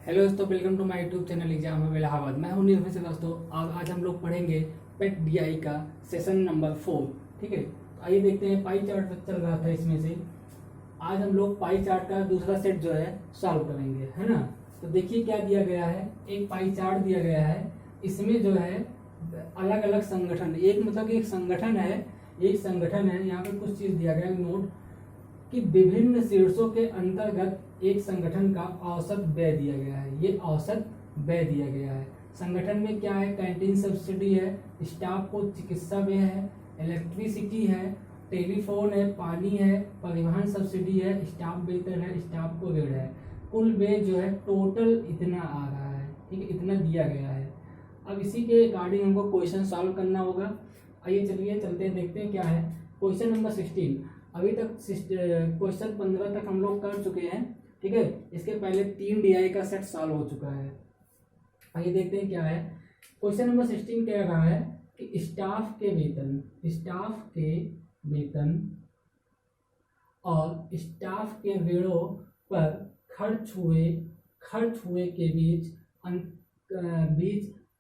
Hello दोस्तों, welcome to my YouTube channel exam hub Allahabad. मैं हूं निर्भय से दोस्तों। आज हम लोग पढ़ेंगे पेट डीआई का सेशन नंबर 4। ठीक है, तो आइए देखते हैं। पाई चार्ट चल रहा था, इसमें से आज हम लोग पाई चार्ट का दूसरा सेट जो है सॉल्व करेंगे, है ना। तो देखिए क्या दिया गया है। एक पाई चार्ट दिया गया है, इसमें जो है अलग अलग संगठन, एक मतलब कि एक संगठन है, यहाँ पे कुछ चीज दिया गया है नोट कि विभिन्न शीर्षों के अंतर्गत एक संगठन का औसत व्यय दिया गया है। ये औसत व्यय दिया गया है। संगठन में क्या है, कैंटीन सब्सिडी है, स्टाफ को चिकित्सा व्यय है, इलेक्ट्रिसिटी है, टेलीफोन है, पानी है, परिवहन सब्सिडी है, स्टाफ वेतन है, स्टाफ को ऋण है। कुल व्यय जो है टोटल इतना आ रहा है। ठीक है, इतना दिया गया है। अब इसी के अकॉर्डिंग हमको क्वेश्चन सॉल्व करना होगा। आइए चलिए चलते हैं, देखते हैं क्या है। Question number 16। अभी तक क्वेश्चन 15 तक हम लोग कर चुके हैं। ठीक है, इसके पहले 3 डीआई का सेट सॉल्व हो चुका है। आइए देखते हैं क्या है। क्वेश्चन नंबर 16 कह रहा है कि स्टाफ के वेतन और स्टाफ के ऋणों पर खर्च हुए के बीच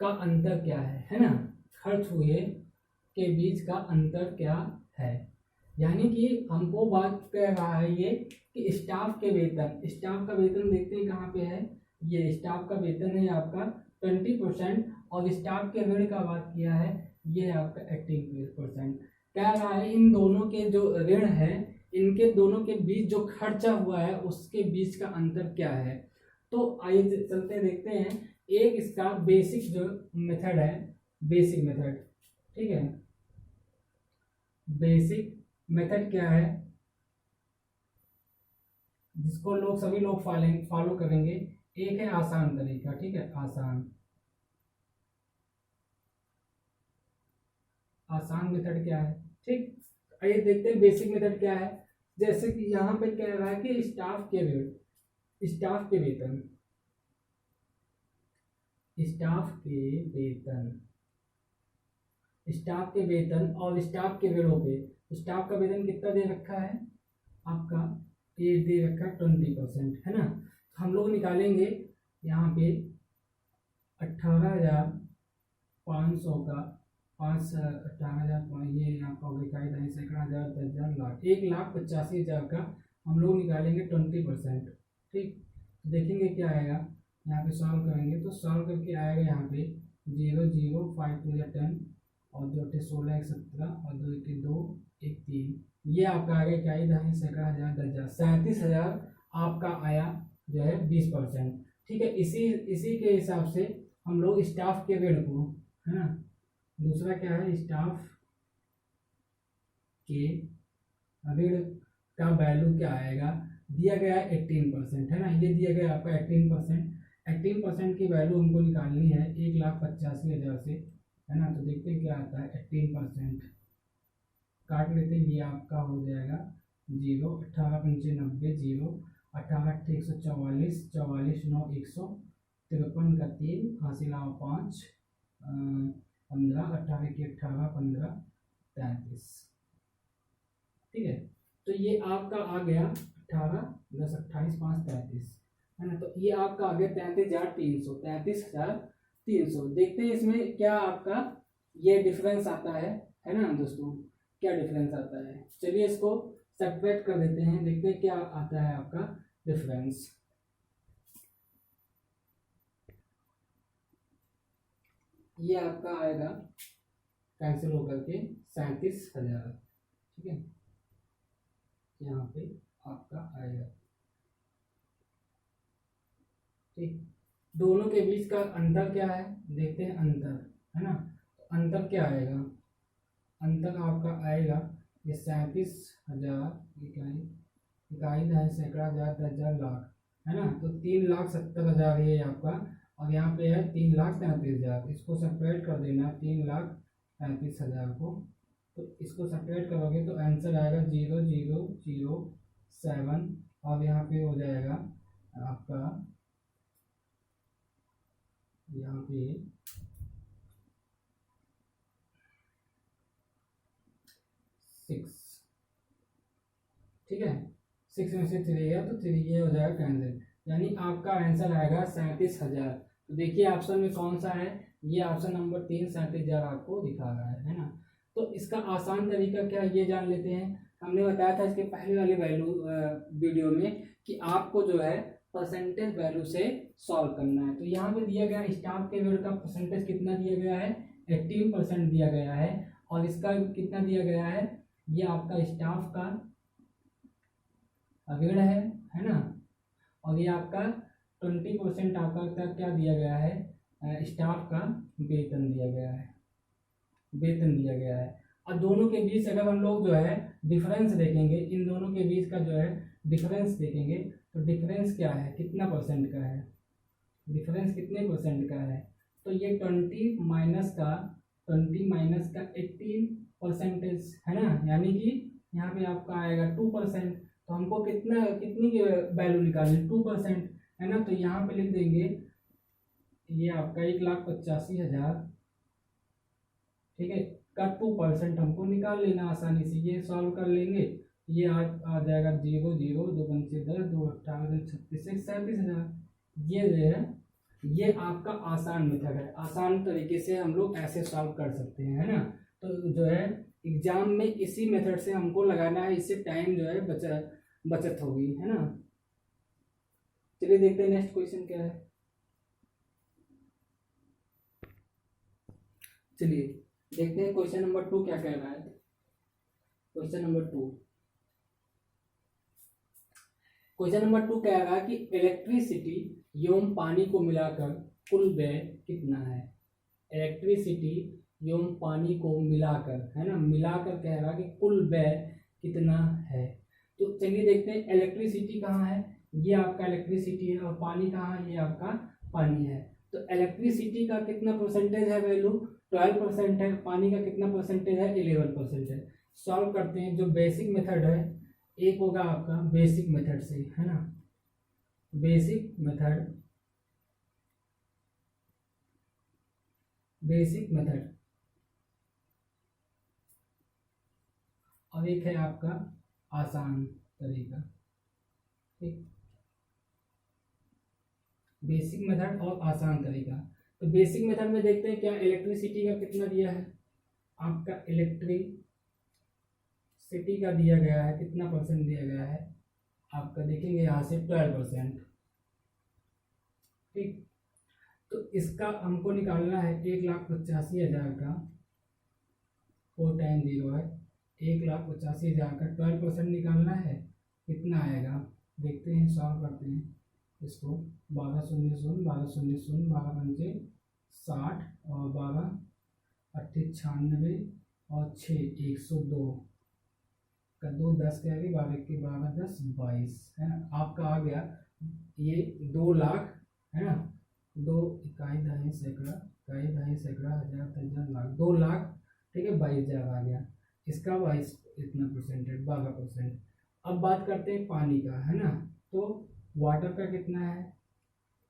का अंतर क्या है ना। खर्च हुए के बीच का अंतर क्या है, यानी कि हमको बात कह रहा है ये कि स्टाफ का वेतन देखते हैं कहाँ पे है। ये स्टाफ का वेतन है आपका 20%, और स्टाफ के ऋण का बात किया है, ये है आपका 18%। कह रहा है इन दोनों के जो ऋण है, इनके दोनों के बीच जो खर्चा हुआ है उसके बीच का अंतर क्या है। तो आइए चलते देखते हैं। एक इसका बेसिक जो मेथड है, बेसिक मेथड, ठीक है, बेसिक मेथड क्या है जिसको सभी लोग फॉलो करेंगे। एक है आसान तरीका, ठीक है, आसान मेथड क्या है। ठीक, आइए देखते हैं बेसिक मेथड क्या है। जैसे कि यहाँ पे कह रहा है कि स्टाफ के वेतन स्टाफ के वेतन और स्टाफ के ऋणों पे। स्टाफ का वेतन कितना दे रखा है आपका, ये दे रखा है 20%, है ना। हम लोग निकालेंगे यहाँ पे 18,500 का 18,000, ये आपका इकाई दही सैकड़ा हजार 10,000 लाख 1,85,000 का हम लोग निकालेंगे 20%। ठीक, देखेंगे क्या आएगा। यहाँ पे सॉल्व करेंगे तो सॉल्व करके आएगा यहाँ पे 0,0, 5 2 10 और 2 8 16 1 17 और 2 1 2 1 3, ये आपका आएगा क्या, दही सैकड़ा हजार 10,000 37,000 आपका आया जो है 20%। ठीक है, इसी के हिसाब से हम लोग स्टाफ के ऋण को, है ना, दूसरा क्या है, स्टाफ के ऋण का वैल्यू क्या आएगा, दिया गया है 18%, है ना। ये दिया गया आपका 18% की वैल्यू हमको निकालनी है 1,85,000 से, है ना। तो देखते हैं क्या आता है। 18% काट लेते हैं, ये आपका हो जाएगा 0, 18,95 0, 18,144 44,9 153 का 3 हासिल 5 15 18 की 18 15 33। ठीक है, तो ये आपका आ गया 18 10 28 5 33, है ना। तो ये आपका आ गया 33,300। देखते हैं इसमें क्या आपका ये डिफरेंस आता है ना दोस्तों, क्या डिफरेंस आता है। चलिए इसको सब्ट्रैक्ट कर देते हैं, देखते हैं क्या आता है आपका डिफरेंस। ये आपका आएगा कैंसिल होकर के 37,000। ठीक है, यहाँ पे आपका आएगा। ठीक, दोनों के बीच का अंतर क्या है, देखते हैं अंतर, है ना। तो अंतर क्या आएगा, अंतर आपका आएगा ये 37,000 इकाई दही सैकड़ा हजार 10,000 लाख, है ना। तो 3,70,000 ये आपका, और यहाँ पे है 3,33,000। इसको सेपरेट कर देना 3,33,000 को, तो इसको सेपरेट करोगे तो आंसर आएगा 0,0,0,7, और यहाँ पे हो जाएगा आपका यहाँ पे 6। ठीक है, 6 में से 3 है तो 3 ये हो जाएगा कैंसिल। यानी आपका आंसर आएगा 37,000। तो देखिए ऑप्शन में कौन सा है, ये ऑप्शन नंबर 3 37,000 आपको दिखा रहा है ना। तो इसका आसान तरीका क्या है ये जान लेते हैं। हमने बताया था इसके पहले वाले वीडियो में कि आपको जो है परसेंटेज वैल्यू से सॉल्व करना है। तो यहाँ पे दिया गया स्टाफ के वेट का परसेंटेज कितना दिया गया है, 18% दिया गया है। और इसका कितना दिया गया है, ये आपका स्टाफ का वेट है ना। और ये आपका 20% आपका क्या दिया गया है, स्टाफ का वेतन दिया गया है, वेतन दिया गया है। और दोनों के बीच अगर हम लोग जो है डिफरेंस देखेंगे, इन दोनों के बीच का जो है डिफरेंस देखेंगे, तो डिफरेंस क्या है, कितना परसेंट का है, डिफरेंस कितने परसेंट का है। तो ये 20 माइनस का 18% है ना, यानी कि यहाँ पे आपका आएगा 2%। तो हमको कितनी वैल्यू निकालनी, 2% है ना। तो यहाँ पे लिख देंगे ये आपका 1,85,000, ठीक है, का 2% हमको निकाल लेना आसानी से, ये सॉल्व कर लेंगे। ये आ जाएगा 0 0 2 पंचे 10 2 18 36 37,000। ये जो है ये आपका आसान मेथड है, आसान तरीके से हम लोग ऐसे सॉल्व कर सकते हैं, है ना। तो जो है एग्जाम में इसी मेथड से हमको लगाना है, इससे टाइम जो है बचत होगी, है ना। चलिए देखते हैं नेक्स्ट क्वेश्चन क्या है। चलिए देखते हैं क्वेश्चन नंबर 2 क्या कह रहा है। क्वेश्चन नंबर 2 कह रहा है कि इलेक्ट्रिसिटी एवं पानी को मिलाकर कुल व्यय कितना है। इलेक्ट्रिसिटी एवं पानी को मिलाकर, है ना, मिलाकर कह रहा है कि कुल व्यय कितना है। तो चलिए देखते हैं इलेक्ट्रिसिटी कहाँ है, ये आपका इलेक्ट्रिसिटी है, और पानी कहाँ है, ये आपका पानी है। तो इलेक्ट्रिसिटी का कितना परसेंटेज है वैल्यू, 12% है। पानी का कितना परसेंटेज है, 11% है। सॉल्व करते हैं। जो बेसिक मेथड है, एक होगा आपका बेसिक मेथड से, है ना, बेसिक मेथड और एक है आपका आसान तरीका, ठीक, बेसिक मेथड और आसान तरीका। तो बेसिक मेथड में देखते हैं क्या इलेक्ट्रिसिटी का कितना दिया है, आपका इलेक्ट्रिसिटी का दिया गया है, कितना परसेंट दिया गया है आपका, देखेंगे यहाँ से 12%, ठीक। तो इसका हमको निकालना है 1,85,000 का, 4 टाइम 0 है, 1,85,000 का 12% निकालना है, कितना आएगा देखते हैं, सॉल्व करते हैं इसको। 12 0 0 12 0 0 12 पंचे 60 और 12 8 96 और 6 102 का 2 10 के आगे 12 के 12 10 22, है ना। आपका आ गया ये 2 लाख, है ना, 2 इकाई दहाई सैकड़ा, इकाई दहाई सैकड़ा, हजार दर्जन लाख, 2 लाख, ठीक है, 22,000 आ गया। इसका 22 इतना परसेंट है, 12%। अब बात करते हैं पानी का, है ना। तो वाटर का कितना है,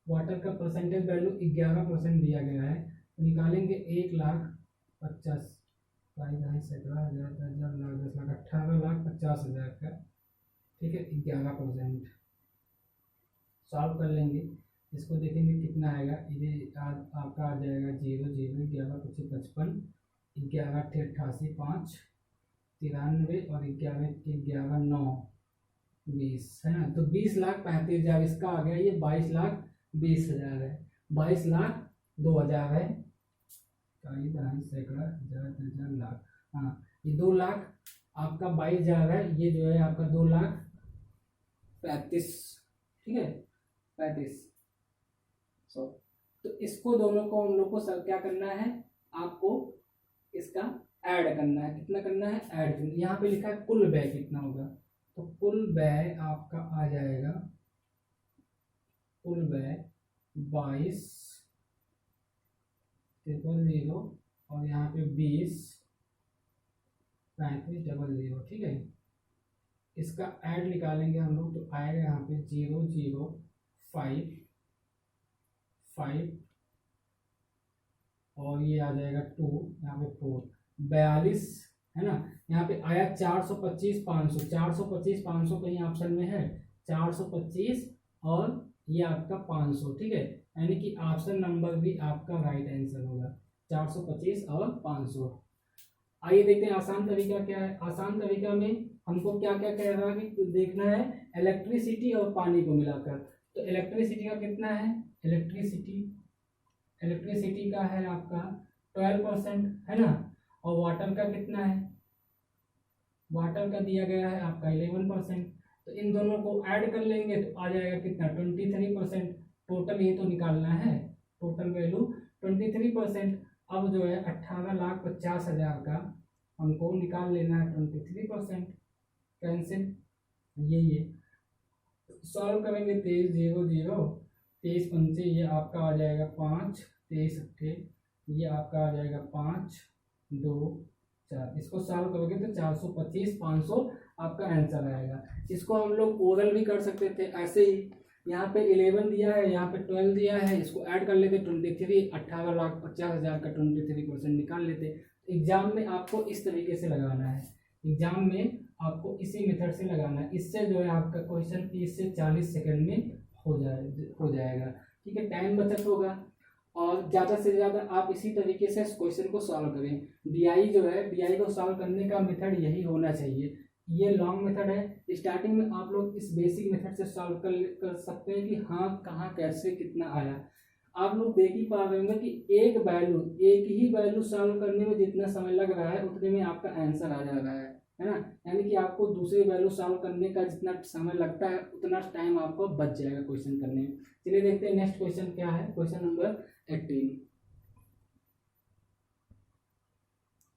वाटर का परसेंटेज वैल्यू 11% दिया गया है। तो निकालेंगे 1,50,000, इकाई दहाई सैकड़ा, हजार दर्जन लाख, 10 लाख, 18,50,000 का, ठीक है, 11%। सॉल्व कर लेंगे इसको, देखेंगे कितना आएगा। ये आपका आ जाएगा 0 0 11 25 55, 11 88 5 93 और 11 11 9 20, है ना। तो 20,35,000 इसका आ गया, ये 22,20,000 है, 22,02,000 है, इकाई दहाई सैकड़ा, हजार दर्जन लाख, हाँ, ये 2 लाख आपका 22,000 है, ये जो है आपका 2,35,000, ठीक है, 35। तो इसको दोनों को हम लोग को सब क्या करना है, आपको इसका ऐड करना है। कितना करना है, ऐड करना। यहाँ पे लिखा है कुल व्यय कितना होगा, तो कुल व्यय आपका आ जाएगा, कुल व्यय 22,000 और यहाँ पे 20,35,000, ठीक है। इसका ऐड निकालेंगे हम लोग, तो आएगा यहाँ पे 0 0 5 5 और ये आ जाएगा 2, यहाँ पे 4, 42, है ना। यहाँ पे आया 425 500, 425 500 कहीं ऑप्शन में है, 425 और ये आपका 500, ठीक है, यानी कि ऑप्शन नंबर भी आपका राइट आंसर होगा, 425 और 500। आइए देखते हैं आसान तरीका क्या है। आसान तरीका में हमको क्या क्या कह रहा है कि देखना है इलेक्ट्रिसिटी और पानी को मिलाकर। तो इलेक्ट्रिसिटी का कितना है, इलेक्ट्रिसिटी का है आपका 12%, है ना, और वाटर का कितना है, वाटर का दिया गया है आपका 11%। तो इन दोनों को ऐड कर लेंगे तो आ जाएगा कितना, 23%। टोटल ये तो निकालना है, टोटल वैल्यू 23%। अब जो है 18,50,000 का हमको निकाल लेना है 23%। कैंसिल, ये सॉल्व करेंगे, 23 0 0, 23 पंचे ये आपका आ जाएगा 5, 23 अट्ठे ये आपका आ जाएगा 5 2 4। इसको सॉल्व करोगे तो 425 500 आपका आंसर आएगा। इसको हम लोग ओरल भी कर सकते थे ऐसे ही, यहाँ पे 11 दिया है, यहाँ पे 12 दिया है, इसको ऐड कर लेते 23, 18,50,000 का 23% निकाल लेते। एग्जाम में आपको इस तरीके से लगाना है, एग्जाम में आपको इसी मेथड से लगाना है। इससे जो है आपका क्वेश्चन 30 से 40 सेकंड में हो जाएगा, ठीक है, टाइम बचत होगा। और ज़्यादा से ज़्यादा आप इसी तरीके से क्वेश्चन को सॉल्व करें। डीआई जो है, डीआई को सॉल्व करने का मेथड यही होना चाहिए। ये लॉन्ग मेथड है, स्टार्टिंग में आप लोग इस बेसिक मेथड से सॉल्व कर सकते हैं कि हाँ कहाँ कैसे कितना आया। आप लोग देख ही पा रहे होंगे कि एक ही वैल्यू सॉल्व करने में जितना समय लग रहा है उतने में आपका आंसर आ जा रहा है ना। यानी कि आपको दूसरी वैल्यू सॉल्व करने का जितना समय लगता है उतना टाइम आपको बच जाएगा क्वेश्चन करने में। चलिए देखते हैं नेक्स्ट क्वेश्चन क्या है, क्वेश्चन नंबर 18।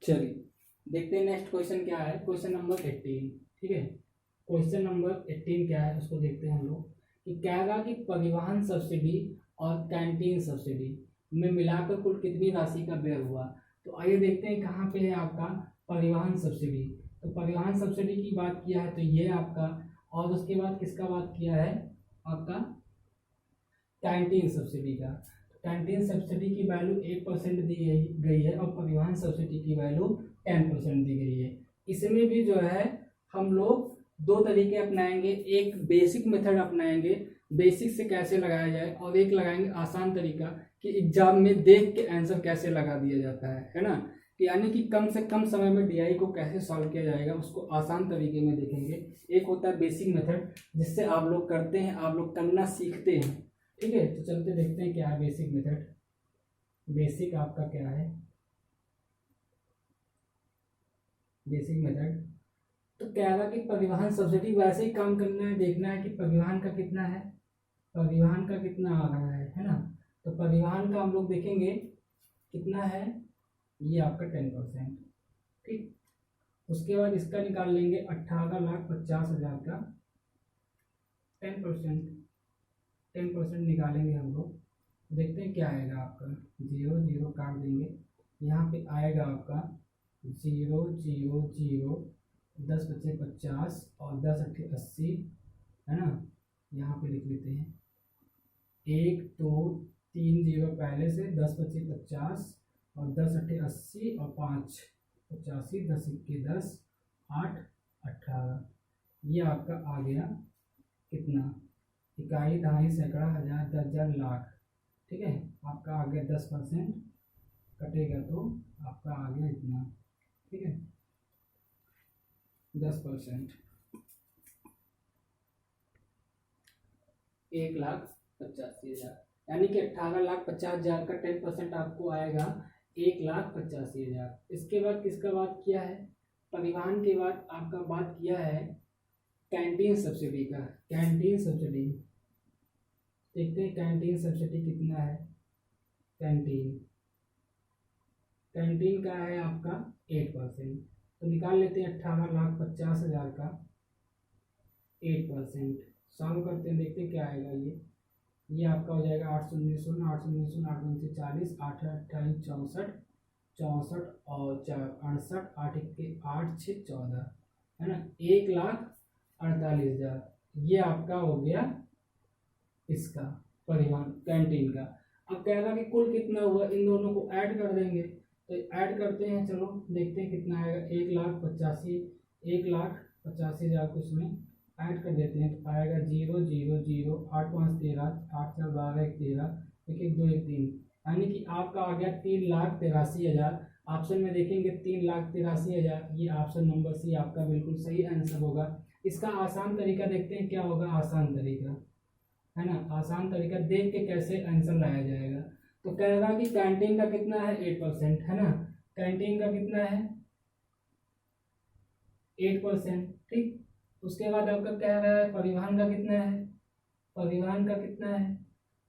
चलिए देखते हैं नेक्स्ट क्वेश्चन क्या है, क्वेश्चन नंबर 18, ठीक है। क्वेश्चन नंबर 18 क्या है उसको देखते हैं हम लोग, कि क्या रहा कि परिवहन सब्सिडी और कैंटीन सब्सिडी में मिलाकर कुल कितनी राशि का व्यय हुआ। तो आइए देखते हैं कहाँ पे है आपका परिवहन सब्सिडी। तो परिवहन सब्सिडी की बात किया है तो ये आपका, और उसके बाद किसका बात किया है आपका कैंटीन सब्सिडी का। कैंटीन सब्सिडी की वैल्यू 1% दी गई है और परिवहन सब्सिडी की वैल्यू 10% दी गई है। इसमें भी जो है हम लोग दो तरीके अपनाएंगे, एक बेसिक मेथड अपनाएंगे, बेसिक से कैसे लगाया जाए, और एक लगाएंगे आसान तरीका कि एग्जाम में देख के आंसर कैसे लगा दिया जाता है ना। यानी कि कम से कम समय में डीआई को कैसे सॉल्व किया जाएगा उसको आसान तरीके में देखेंगे। एक होता है बेसिक मेथड जिससे आप लोग करते हैं, आप लोग करना सीखते हैं, ठीक है। तो चलते देखते हैं क्या है बेसिक मेथड। बेसिक आपका क्या है, बेसिक मेथड तो कह रहा कि परिवहन सब्सिडी वैसे ही काम करना है, देखना है कि परिवहन का कितना है, परिवहन का कितना आ रहा है ना। तो परिवहन का हम लोग देखेंगे कितना है, ये आपका 10%, ठीक। उसके बाद इसका निकाल लेंगे 18,50,000 का 10% निकालेंगे हम लोग। देखते हैं क्या आएगा आपका, 0 0 काट देंगे, यहाँ पे आएगा आपका 0 0 0, 10 बचे 50 और 10 अट्ठे 80, है ना। यहाँ पे लिख लेते हैं 1 2 3 0 पहले से, 10 बचे 50 और 10 अट्ठे 80 और 5 85, 10 इक्के 10, 8 18। ये आपका आ गया कितना, इकाई दहाई सैकड़ा हज़ार 10,000 लाख, ठीक है। आपका आ गया 10% कटेगा तो आपका आ गया इतना, ठीक है, 10%, 1,85,000, यानी कि 18,50,000 का 10% आपको आएगा 1,85,000। इसके बाद किसका बात किया है, परिवहन के बाद आपका बात किया है कैंटीन सब्सिडी का। कैंटीन सब्सिडी देखते हैं, कैंटीन सब्सिडी कितना है, कैंटीन का है आपका 8%। तो निकाल लेते हैं 18,50,000 का 8%, सॉल्व करते हैं, देखते हैं क्या आएगा। ये आपका हो जाएगा 8 0 0 8 0 0 8 1 से 40, 8 28 64 64 और 4 68, 8 1 8 6 14, है ना, 1,48,000। ये आपका हो गया इसका परिवहन कैंटीन का। अब कह रहा कि कुल कितना हुआ, इन दोनों को ऐड कर देंगे। तो ऐड करते हैं, चलो देखते हैं कितना आएगा, 1,85,000 को इसमें ऐड कर देते हैं तो आएगा 0 0 0 8 5 13 8 4 12 1 13 1 1 2 1 3, यानी कि आपका आ गया 3,83,000। ऑप्शन में देखेंगे 3,83,000, ये ऑप्शन नंबर सी आपका बिल्कुल सही आंसर होगा। इसका आसान तरीका देखते हैं क्या होगा। आसान तरीका है ना, आसान तरीका देख के कैसे आंसर लाया जाएगा। तो कह रहा कि कैंटीन का कितना है 8% है ना, कैंटीन का कितना है 8%, ठीक। उसके बाद आपका कह रहा है परिवहन का कितना है, परिवहन का कितना है,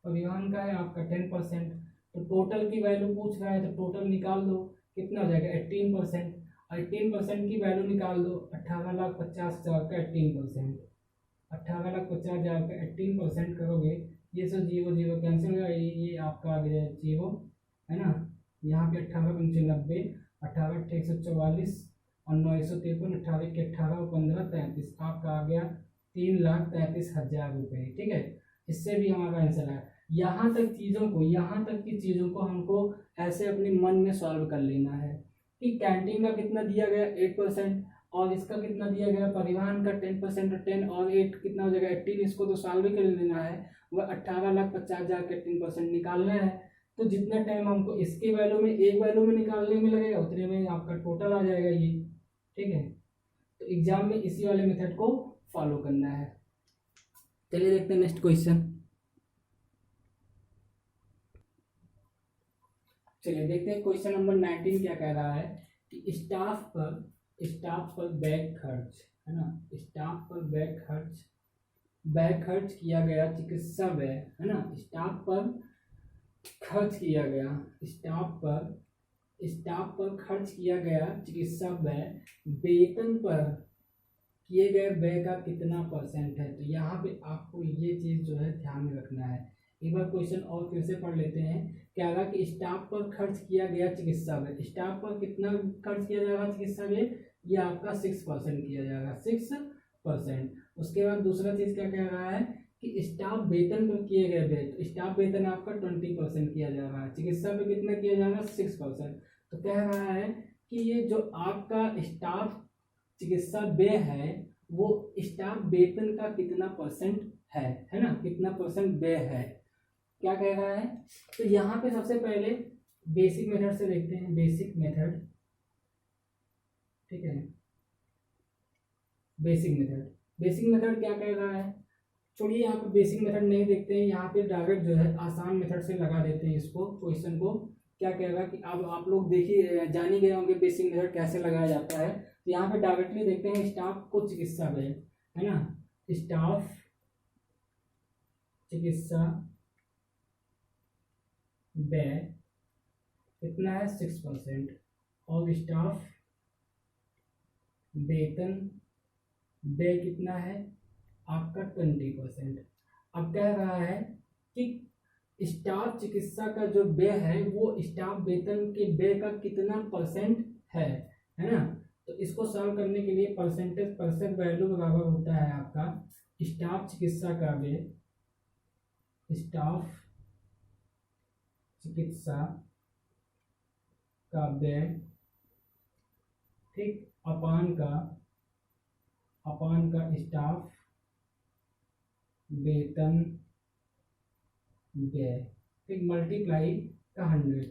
परिवहन का है आपका 10%। तो टोटल की वैल्यू पूछ रहा है तो टोटल निकाल दो, कितना हो जाएगा 18%। 18% की वैल्यू निकाल दो, 18,50,000 का 18%, 18,50,000 का 18% करोगे, ये सब 0 0 कैंसिल होगा, ये आपका आ गया 0 है ना। यहाँ पे 18,95, 18,144 और 953, 18 के 18 और 15 33, आपका आ गया 3,33,000 रुपये, ठीक है। इससे भी हमारा आंसर है। यहाँ तक चीज़ों को, यहाँ तक की चीज़ों को हमको ऐसे अपने मन में सॉल्व कर लेना है कि कैंटीन का कितना दिया गया 8% और इसका कितना दिया गया परिवहन का 10%, 10 और 8 कितना हो जाएगा 18, इसको तो सॉल्व ही कर लेना है। वह 18,50,000 के 18% निकालना है। तो जितना टाइम हमको इसके वैल्यू में एक वैल्यू में निकालने में लगेगा उतने में आपका टोटल आ जाएगा ये, ठीक है। तो एग्जाम में इसी वाले मेथड को फॉलो करना है। चलिए देखते हैं नेक्स्ट क्वेश्चन। चलिए देखते हैं क्वेश्चन नंबर 19 क्या कह रहा है कि स्टाफ पर बैग खर्च है ना, स्टाफ पर बैग खर्च किया गया चिकित्सा व्यय है ना, स्टाफ पर खर्च किया गया, स्टाफ पर खर्च किया गया चिकित्सा व्यय वेतन पर किए गए व्यय का कितना % है। तो यहाँ पे आपको ये चीज़ जो है ध्यान में रखना है। एक बार क्वेश्चन और फिर से पढ़ लेते हैं। क्या रहा कि स्टाफ पर खर्च किया गया चिकित्सा व्यय, स्टाफ पर कितना खर्च किया जाएगा चिकित्सा व्यय, ये आपका 6% किया जाएगा, 6%। उसके बाद दूसरा चीज़ क्या कह रहा है कि स्टाफ वेतन पर किए गए व्यय, तो स्टाफ वेतन आपका 20% किया जा रहा है, चिकित्सा पे कितना किया जाएगा 6%। तो कह रहा है कि ये जो आपका स्टाफ चिकित्सा व्यय है वो स्टाफ वेतन का कितना % है ना, कितना % व्यय है, क्या कह रहा है। तो यहाँ पे सबसे पहले बेसिक मेथड से देखते हैं, बेसिक मेथड, ठीक है। बेसिक मेथड क्या कह रहा है, छोड़िए यहाँ पे बेसिक मेथड नहीं देखते हैं, यहाँ पे डायरेक्ट जो है आसान मेथड से लगा देते हैं इसको, क्वेश्चन को। क्या कहेगा कि अब आप लोग देखिए जान ही गए होंगे बेसिक मेथड कैसे लगाया जाता है। तो यहाँ पे डायरेक्टली देखते हैं स्टाफ को चिकित्सा व्यय है ना, स्टाफ चिकित्सा व्यय कितना है 6% और स्टाफ वेतन व्यय कितना है आपका 20%। अब कह रहा है कि स्टाफ चिकित्सा का जो व्यय है वो स्टाफ वेतन के व्यय का कितना % है ना। तो इसको सॉल्व करने के लिए परसेंट वैल्यू बराबर होता है आपका स्टाफ चिकित्सा का व्यय, स्टाफ चिकित्सा का व्यय, ठीक, अपान का स्टाफ वेतन व्यय, ठीक, मल्टीप्लाई का 100।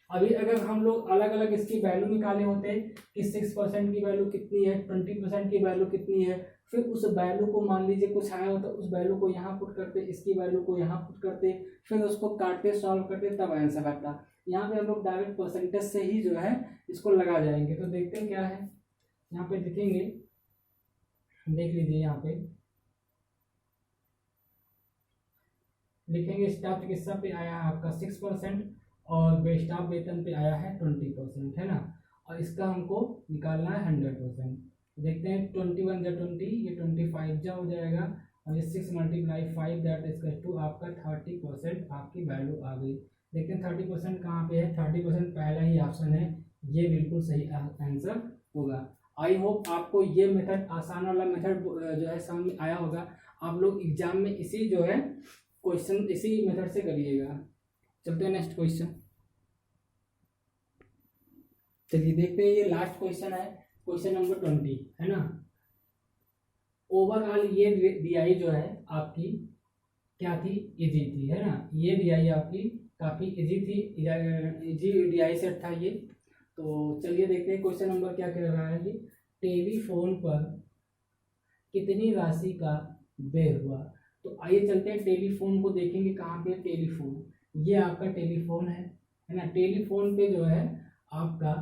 अभी अगर हम लोग अलग अलग इसकी वैल्यू निकाले होते कि 6% की वैल्यू कितनी है, 20% की वैल्यू कितनी है, फिर उस वैल्यू को मान लीजिए कुछ आया होता उस वैल्यू को यहाँ पुट करते, इसकी वैल्यू को यहाँ पुट करते, फिर उसको काटते सॉल्व करते, तब आंसर आता। यहाँ पे हम लोग डायरेक्ट परसेंटेज से ही जो है इसको लगा जाएंगे। तो देखते हैं क्या है, यहाँ पे देखेंगे, देख लीजिए, यहाँ पे लिखेंगे स्टाफ चिकित्सा पे आया है आपका 6% और स्टाफ वेतन पे आया है 20%, है ना। और इसका हमको निकालना है 100%। देखते हैं 21 जा 20, ये 25 जा हो जाएगा और ये 6 × 5 दैट इज टू आपका 30% आपकी वैल्यू आ गई। देखते हैं 30% कहाँ पे है, 30% पहला ही ऑप्शन है, ये बिल्कुल सही आंसर होगा। आई होप आपको ये मेथड, आसान वाला मेथड जो है समझ में आया होगा। आप लोग एग्जाम में इसी जो है क्वेश्चन इसी मेथड से करिएगा। चलते हैं नेक्स्ट क्वेश्चन। चलिए देखते हैं, ये लास्ट क्वेश्चन है, क्वेश्चन नंबर 20 है ना। ओवरऑल ये डीआई जो है आपकी क्या थी, इजी थी, है ना। ये डीआई आपकी काफ़ी इजी थी, इजी डीआई सेट था ये। तो चलिए देखते हैं क्वेश्चन नंबर क्या कह रहा है ये। टेलीफोन पर कितनी राशि का व्यय हुआ। तो आइए चलते हैं टेलीफोन को देखेंगे, कहाँ पे टेलीफोन, ये आपका टेलीफोन है ना। टेलीफोन पे जो है आपका,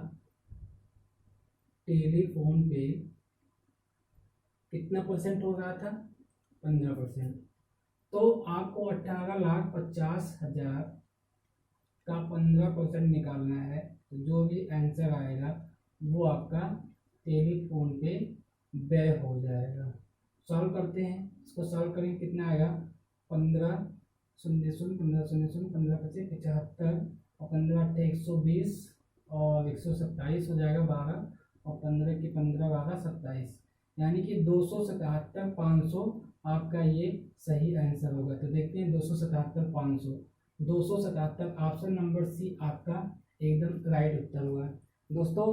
टेलीफोन पे कितना परसेंट हो रहा था, 15%। तो आपको 18,50,000 का 15% निकालना है। तो जो भी आंसर आएगा वो आपका टेलीफोन पे व्यय हो जाएगा। सॉल्व करते हैं, इसको सॉल्व करेंगे, कितना आएगा, 15 0 0 15 0 0 15 25 75 और 15 8 120 और 127 हो जाएगा 12 और 15 की 15 12 27, यानी कि 277 500 आपका ये सही आंसर होगा। तो देखते हैं 277 500, 277 ऑप्शन नंबर सी आपका एकदम राइट उत्तर होगा। दोस्तों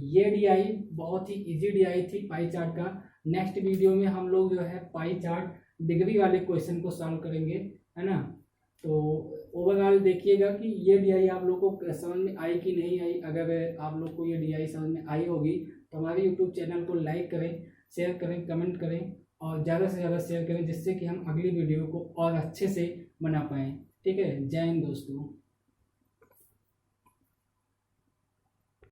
ये डीआई बहुत ही इजी डीआई थी पाई चार्ट का। नेक्स्ट वीडियो में हम लोग जो है पाई चार्ट डिग्री वाले क्वेश्चन को सॉल्व करेंगे, है ना। तो ओवरऑल देखिएगा कि ये डीआई आप लोग को समझ में आई कि नहीं आई। अगर आप लोग को ये डीआई समझ में आई होगी तो हमारे यूट्यूब चैनल को लाइक करें, शेयर करें, कमेंट करें और ज़्यादा से ज़्यादा शेयर करें, जिससे कि हम अगली वीडियो को और अच्छे से बना पाएँ। ठीक है, जय हिंद दोस्तों।